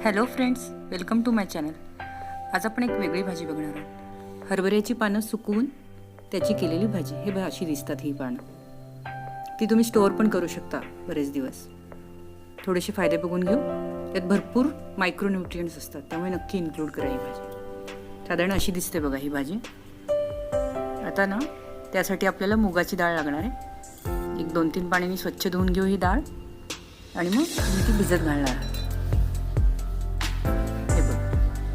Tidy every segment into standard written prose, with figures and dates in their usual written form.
Hello friends, welcome to my channel. आज आपण एक वेगळी भाजी बघणार आहोत. हरभऱ्याची पानं सुकवून त्याची केलेली भाजी. हे अशी दिसतात ही पानं. ती तुम्ही स्टोअर पण करू शकता बरेच दिवस. थोडेसे फायदे बघून घेऊ. त्यात भरपूर मायक्रोन्यूट्रिएंट्स असतात, त्यामुळे नक्की इन्क्लूड करा ही भाजी. साधारण अशी दिसते बघा ही भाजी. आता ना त्यासाठी आपल्याला मुगाची डाळ लागणार आहे. एक 2-3 पाण्याने स्वच्छ धुवून घेऊ ही डाळ आणि मग ती भिजत घालणार आहे.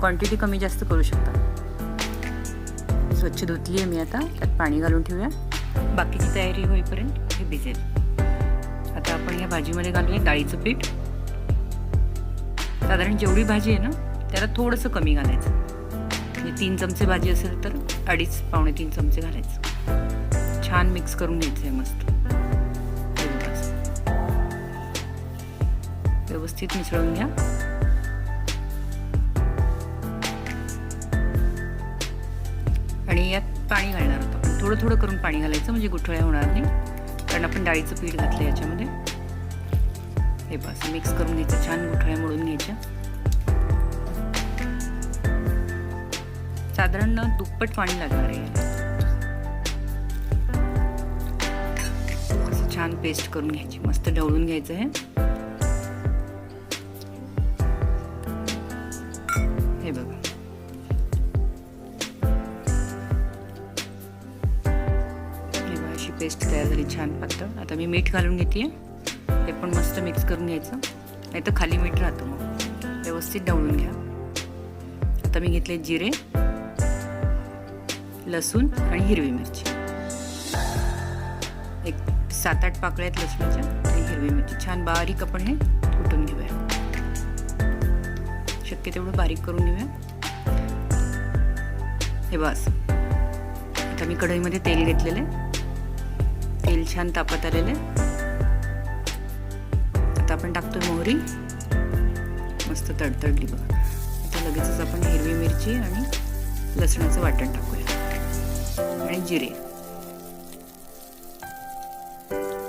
क्वांटिटी कमी जास्त करू शकता. स्वच्छ धुतली आहे मी. आता त्यात पाणी घालून ठेवूया. बाकीची तयारी होईपर्यंत हे भिजेल. आता आपण या भाजीमध्ये घालूया डाळीचं पीठ. साधारण जेवढी भाजी आहे ना त्याला थोडंसं कमी घालायचं. म्हणजे 3 चमचे भाजी असेल तर 2.5-3 चमचे घालायचं. छान मिक्स करून घ्यायचं आहे मस्त. व्यवस्थित मिसळून घ्या. आणि यात पाणी घालणार आहोत आपण. थोडं थोडं करून पाणी घालायचं, म्हणजे गुठळ्या होणार नाही, कारण आपण डाळीचं पीठ घातलं याच्यामध्ये. हे बस मिक्स करून घ्यायचं. छान गुठळ्या मोडून घ्यायच्या. साधारण दुप्पट पाणी लागणार आहे. असं छान पेस्ट करून घ्यायची. मस्त ढवळून घ्यायचं आहे. हे बघा पेस्ट तयार झाली छान पातळ. आता मी मीठ घालून घेते. ते पण मस्त मिक्स करून घ्यायचं, नाही तर खाली मीठ राहतं. मग व्यवस्थित ढवळून घ्या. आता मी घेतले जिरे, लसूण आणि हिरवी मिरची. एक 7-8 पाकळ्या आहेत लसणाच्या आणि हिरवी मिरची. छान बारीक आपण हे कुटून घेऊया. शक्य तेवढं बारीक करून घेऊया. हे बस. आता मी कढईमध्ये तेल घेतलेले. तेल छान तापत आलेले. आता आपण टाकतोय मोहरी. मस्त तडतडली बघा. आता लगेचच आपण हिरवी मिरची आणि लसणाचं वाटण टाकूया आणि जिरे.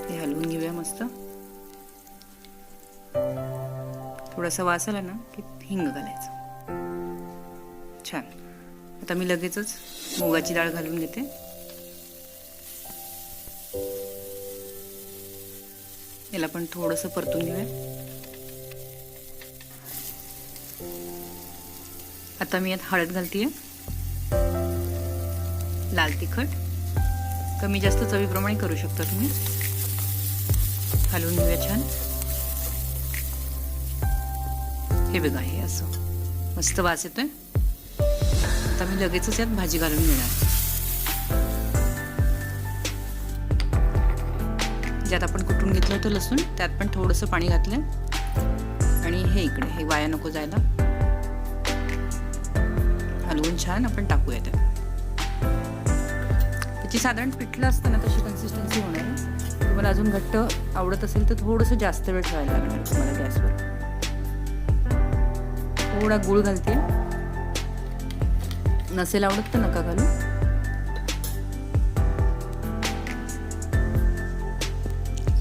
हे हलवून घेऊया मस्त. थोडासा वास आला ना की हिंग घालायचं. छान. आता मी लगेचच मुगाची डाळ घालून घेते. याला पण थोडंसं परतून घेऊया. आता मी यात हळद घालतीये, लाल तिखट. कमी जास्त चवीप्रमाणे करू शकता तुम्ही. हलवून घेऊया छान. हे बघा, हे असं मस्त वास येतोय. आता मी लगेचच यात भाजी घालून घेणार. ज्यात आपण कुटून घेतलं होतं लसूण, त्यात पण थोडंसं पाणी घातलं आणि हे इकडे हे वाया नको जायला. हलवून छान आपण टाकूया त्यात. त्याची साधारण पिठलं असतं ना तशी कन्सिस्टन्सी होणार आहे. तुम्हाला अजून घट्ट आवडत असेल तर थोडंसं जास्त वेळ ठेवायला लागणार तुम्हाला गॅसवर. थोडा गूळ घालते. नसेल आवडत तर नका घालू.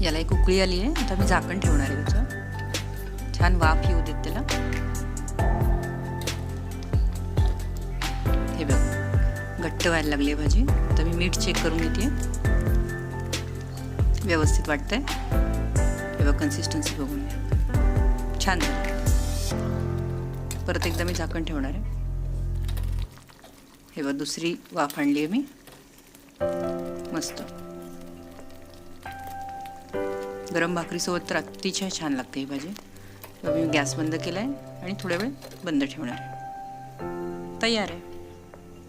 याला एक उकळी आली आहे. आता मी झाकण ठेवणार आहे त्याचं. छान वाफ येऊ देत त्याला. हे बघ, घट्ट व्हायला लागली भाजी. आता मी मीठ चेक करून घेते. व्यवस्थित वाटतंय. हे बघ, कन्सिस्टन्सी बघून घ्या. छान झालं. परत एकदा मी झाकण ठेवणार आहे. हे बघ, दुसरी वाफ आणली आहे मी. मस्त गरम भाकरीसोबत तर अतिशय छान लागते ही भाजी. तर मी गॅस बंद केला आहे आणि थोड्या वेळ बंद ठेवणार आहे. तयार आहे.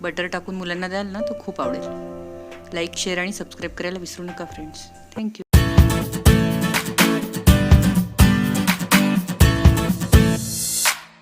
बटर टाकून मुलांना द्याल ना तर खूप आवडेल. लाईक, शेअर आणि सबस्क्राईब करायला विसरू नका फ्रेंड्स. थँक्यू.